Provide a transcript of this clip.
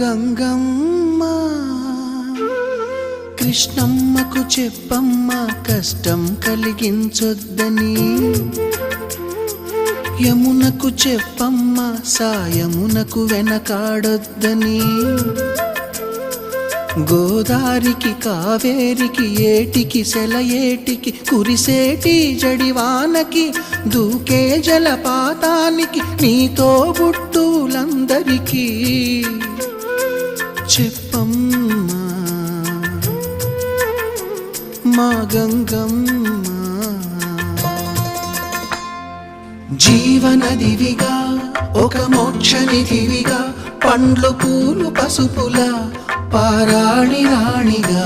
గంగమ్మ కృష్ణమ్మకు చెప్పమ్మ కష్టం కలిగించొద్దని, యమునకు చెప్పమ్మ సాయమునకు వెనకాడొద్దని, గోదారికి కావేరికి ఏటికి సెలయేటికి కురిసేటి జడివానకి దూకే జలపాతానికి నీతో బుట్టులందరికీ చెప్పమ్మా మా గంగమ్మ. జీవనదివిగా ఒక మోక్షనిధివిగా పండ్లు పూలు పసుపుల పారాణి రాణిగా